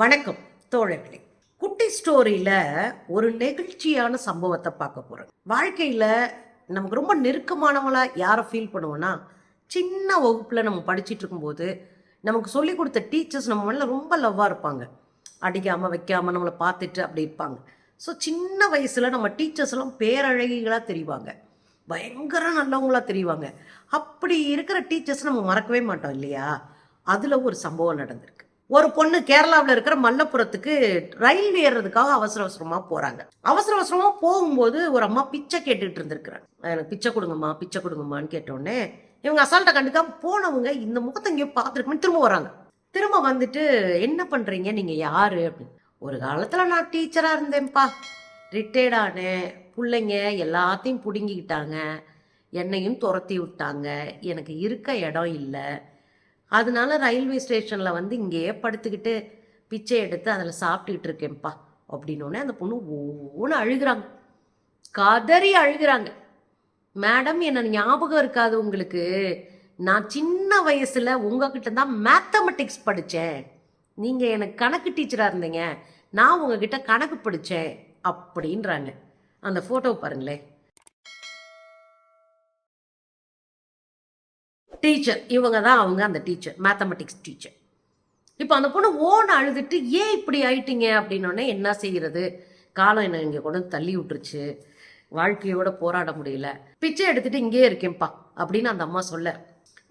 வணக்கம் தோழர்களே. குட்டி ஸ்டோரியில் ஒரு நெகிழ்ச்சியான சம்பவத்தை பார்க்க போகிறோம். வாழ்க்கையில் நமக்கு ரொம்ப நெருக்கமானவங்களா யாரை ஃபீல் பண்ணுவோன்னா, சின்ன வகுப்பில் நம்ம படிச்சுட்டு இருக்கும்போது நமக்கு சொல்லிக் கொடுத்த டீச்சர்ஸ் நம்ம மேலே ரொம்ப லவ்வாக இருப்பாங்க. அடிக்காமல் வைக்காமல் நம்மளை பார்த்துட்டு அப்படி இருப்பாங்க. ஸோ சின்ன வயசில் நம்ம டீச்சர்ஸ் எல்லாம் பேரழகிகளாக தெரிவாங்க, பயங்கர நல்லவங்களாக தெரிவாங்க. அப்படி இருக்கிற டீச்சர்ஸ் நம்ம மறக்கவே மாட்டோம் இல்லையா? அதில் ஒரு சம்பவம் நடந்திருக்கு. ஒரு பொண்ணு கேரளாவில் இருக்கிற மல்லப்புரத்துக்கு ரயில் ஏறுறதுக்காக அவசர அவசரமாக போகிறாங்க. அவசர அவசரமாக போகும்போது ஒரு அம்மா பிச்சை கேட்டுட்டு இருந்திருக்கிறாங்க. எனக்கு பிச்சை கொடுங்கம்மா பிச்சை கொடுங்கம்மான்னு கேட்டோடனே இவங்க அசால்ட்டை கண்டுக்காம போனவங்க இந்த முகத்தை எங்கேயோ பார்த்துருக்கோன்னு திரும்ப வராங்க. திரும்ப வந்துட்டு என்ன பண்ணுறீங்க, நீங்கள் யார் அப்படின்னு. ஒரு காலத்தில் நான் டீச்சராக இருந்தேன்ப்பா, ரிட்டையர்ட் ஆனேன், பிள்ளைங்க எல்லாத்தையும் பிடுங்கிக்கிட்டாங்க, என்னையும் துரத்தி விட்டாங்க, எனக்கு இருக்க இடம் இல்லை, அதனால ரயில்வே ஸ்டேஷனில் வந்து இங்கேயே படுத்துக்கிட்டு பிச்சை எடுத்து அதில் சாப்பிட்டுக்கிட்டு இருக்கேன்ப்பா அப்படின்னோடனே அந்த பொண்ணு ஒவ்வொன்று அழுகிறாங்க, கதறி அழுகிறாங்க. மேடம், என்ன ஞாபகம் இருக்காது உங்களுக்கு? நான் சின்ன வயசில் உங்ககிட்ட தான் மேத்தமெட்டிக்ஸ் படித்தேன், நீங்கள் எனக்கு கணக்கு டீச்சராக இருந்தீங்க, நான் உங்ககிட்ட கணக்கு படித்தேன் அப்படின்றாங்க. அந்த ஃபோட்டோ பாருங்களேன். டீச்சர் இவங்க தான், அவங்க அந்த டீச்சர், மேத்தமெட்டிக்ஸ் டீச்சர். இப்போ அந்த பொண்ணு ஓன அழுதுட்டு ஏன் இப்படி ஆயிட்டீங்க அப்படின்னோடனே என்ன செய்கிறது, காலம் என்ன இங்கே கொண்டு தள்ளி விட்டுருச்சு, வாழ்க்கையோட போராட முடியல, பிச்சை எடுத்துட்டு இங்கேயே இருக்கேன்ப்பா அப்படின்னு அந்த அம்மா சொல்ல.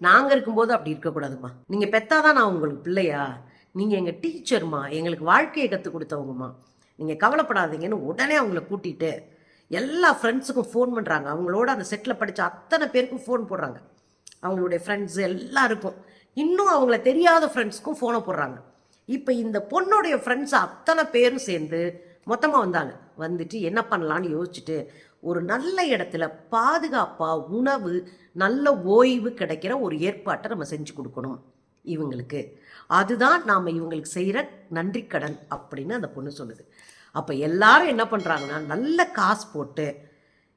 நாங்கள் இருக்கும்போது அப்படி இருக்கக்கூடாதுமா, நீங்கள் பெத்தாதான் நான் உங்களுக்கு பிள்ளையா, நீங்கள் எங்கள் டீச்சர்மா, எங்களுக்கு வாழ்க்கையை கற்றுக் கொடுத்தவங்கம்மா, நீங்கள் கவலைப்படாதீங்கன்னு உடனே அவங்கள கூட்டிகிட்டு எல்லா ஃப்ரெண்ட்ஸுக்கும் ஃபோன் பண்ணுறாங்க. அவங்களோட அந்த செட்டில் படித்த அத்தனை பேருக்கும் ஃபோன் போடுறாங்க, அவங்களுடைய ஃப்ரெண்ட்ஸ் எல்லாருக்கும், இன்னும் அவங்கள தெரியாத ஃப்ரெண்ட்ஸ்க்கும் ஃபோனை போடுறாங்க. இப்போ இந்த பொண்ணுடைய ஃப்ரெண்ட்ஸ் அத்தனை பேரும் சேர்ந்து மொத்தமாக வந்தாங்க. வந்துட்டு என்ன பண்ணலான்னு யோசிச்சுட்டு ஒரு நல்ல இடத்துல பாதுகாப்பாக உணவு நல்ல ஓய்வு கிடைக்கிற ஒரு ஏற்பாட்டை நம்ம செஞ்சு கொடுக்கணும் இவங்களுக்கு, அதுதான் நாம் இவங்களுக்கு செய்கிற நன்றி கடன் அப்படின்னு அந்த பொண்ணு சொல்லுது. அப்போ எல்லாரும் என்ன பண்ணுறாங்கன்னா நல்ல காசு போட்டு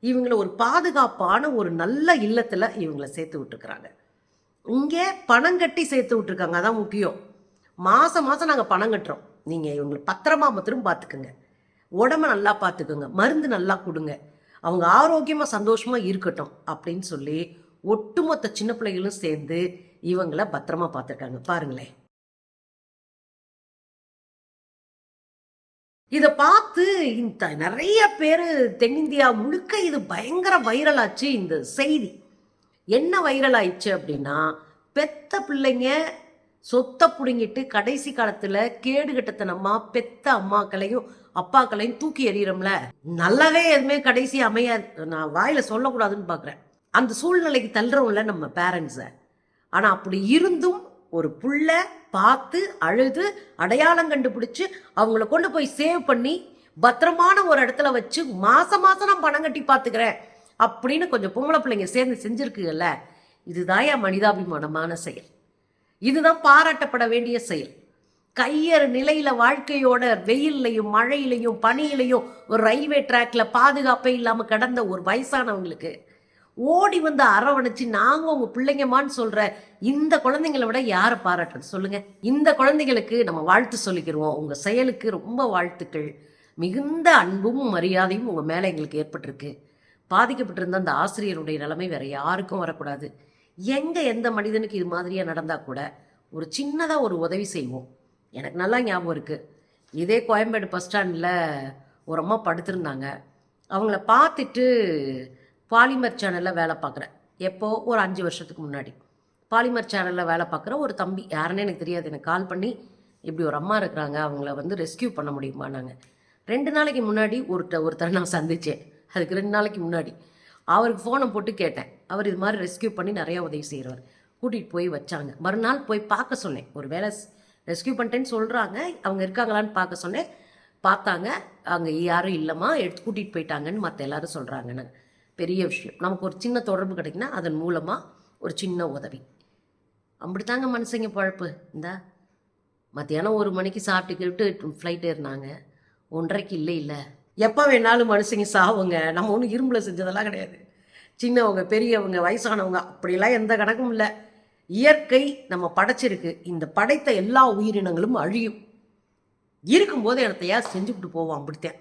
இவங்களை ஒரு பாதுகாப்பான ஒரு நல்ல இல்லத்தில் இவங்களை சேர்த்து விட்டுருக்குறாங்க. இங்கே பணம் கட்டி சேர்த்து விட்ருக்காங்க, அதான் முக்கியம். மாதம் மாதம் நாங்கள் பணம் கட்டுறோம், நீங்கள் இவங்களை பத்திரமா மாத்திரம் பார்த்துக்குங்க, உடம்ப நல்லா பார்த்துக்குங்க, மருந்து நல்லா கொடுங்க, அவங்க ஆரோக்கியமாக சந்தோஷமாக இருக்கட்டும் அப்படின்னு சொல்லி ஒட்டுமொத்த சின்ன பிள்ளைகளும் சேர்ந்து இவங்களை பத்திரமா பார்த்துருக்காங்க. பாருங்களேன். இதை பார்த்து இந்த நிறைய பேர் தென்னிந்தியா முழுக்க இது பயங்கர வைரல் ஆச்சு. இந்த செய்தி என்ன வைரல் ஆயிடுச்சு அப்படின்னா, பெத்த பிள்ளைங்க சொத்தை பிடுங்கிட்டு கடைசி காலத்தில் கேடுகட்டத்தனமா பெத்த அம்மாக்களையும் அப்பாக்களையும் தூக்கி எறிகிறோம்ல, நல்லாவே எதுவுமே கடைசி அமையாது, நான் வாயில் சொல்லக்கூடாதுன்னு பார்க்குறேன். அந்த சூழ்நிலைக்கு தள்ளுறோம்ல நம்ம பேரண்ட்ஸை. ஆனால் அப்படி இருந்தும் ஒரு புள்ள பார்த்து அழுது அடையாளம் கண்டுபிடிச்சு அவங்கள கொண்டு போய் சேவ் பண்ணி பத்திரமான ஒரு இடத்துல வச்சு மாதம் மாதம் நான் பணம் கட்டி பார்த்துக்கிறேன் அப்படின்னு கொஞ்சம் பொம்பளை பிள்ளைங்க சேர்ந்து செஞ்சுருக்குல்ல, இதுதான் என் மனிதாபிமானமான செயல், இதுதான் பாராட்டப்பட வேண்டிய செயல். கையறு நிலையில் வாழ்க்கையோட வெயில்லையும் மழையிலையும் பனியிலையும் ஒரு ரயில்வே ட்ராக்ல பாதுகாப்பே இல்லாமல் கடந்த ஒரு வயசானவங்களுக்கு ஓடி வந்து அரவணைச்சு நாங்கள் உங்கள் பிள்ளைங்கம்மான்னு சொல்கிற இந்த குழந்தைங்களை விட யாரை பாராட்டுறது சொல்லுங்கள்? இந்த குழந்தைங்களுக்கு நம்ம வாழ்த்து சொல்லிக்கிறோம், உங்கள் செயலுக்கு ரொம்ப வாழ்த்துக்கள், மிகுந்த அன்பும் மரியாதையும் உங்கள் மேலே எங்களுக்கு ஏற்பட்டிருக்கு. பாதிக்கப்பட்டிருந்த அந்த ஆசிரியருடைய நிலைமை வேறு யாருக்கும் வரக்கூடாது. எந்த மனிதனுக்கு இது மாதிரியாக நடந்தால் கூட ஒரு சின்னதாக ஒரு உதவி செய்வோம். எனக்கு நல்லா ஞாபகம் இருக்குது, இதே கோயம்பேடு பஸ் ஸ்டாண்டில் ஒரு அம்மா படுத்திருந்தாங்க. அவங்கள பார்த்துட்டு பாலிமர் சேனலில் வேலை பார்க்குறேன், எப்போது ஒரு 5 வருஷத்துக்கு முன்னாடி பாலிமர் சேனலில் வேலை பார்க்குற ஒரு தம்பி, யாருன்னு எனக்கு தெரியாது, எனக்கு கால் பண்ணி இப்படி ஒரு அம்மா இருக்கிறாங்க, அவங்கள வந்து ரெஸ்கியூ பண்ண முடியுமா. நாங்கள் 2 நாளைக்கு முன்னாடி ஒருத்தரை நான் சந்தித்தேன், அதுக்கு 2 நாளைக்கு முன்னாடி அவருக்கு ஃபோனை போட்டு கேட்டேன். அவர் இது மாதிரி ரெஸ்கியூ பண்ணி நிறையா உதவி செய்கிறவர், கூட்டிகிட்டு போய் வச்சாங்க. மறுநாள் போய் பார்க்க சொன்னேன், ஒரு வேலை ரெஸ்கியூ பண்ணிட்டேன்னு சொல்கிறாங்க, அவங்க இருக்காங்களான்னு பார்க்க சொன்னேன். பார்த்தாங்க, அங்கே யாரும் இல்லைம்மா, எடுத்து கூட்டிகிட்டு போயிட்டாங்கன்னு மற்ற எல்லாரும் சொல்கிறாங்கன்னு. பெரிய விஷயம், நமக்கு ஒரு சின்ன தொடர்பு கிடைக்குன்னா அதன் மூலமாக ஒரு சின்ன உதவி. அப்படித்தாங்க மனுஷங்க பழப்பு. இந்த மத்தியானம் 1 மணிக்கு சாப்பிட்டுக்கிட்டு ஃப்ளைட் ஏறினாங்க, 1:30க்கு இல்லை எப்போ வேணாலும் மனுஷங்க சாவுங்க. நம்ம ஒன்றும் இரும்பில் செஞ்சதெல்லாம் கிடையாது. சின்னவங்க பெரியவங்க வயசானவங்க அப்படிலாம் எந்த கணக்கும் இல்லை. இயற்கை நம்ம படைச்சிருக்கு, இந்த படைத்த எல்லா உயிரினங்களும் அழியும். இருக்கும்போது என்னத்தையா செஞ்சுக்கிட்டு போவோம் அப்படித்தான்.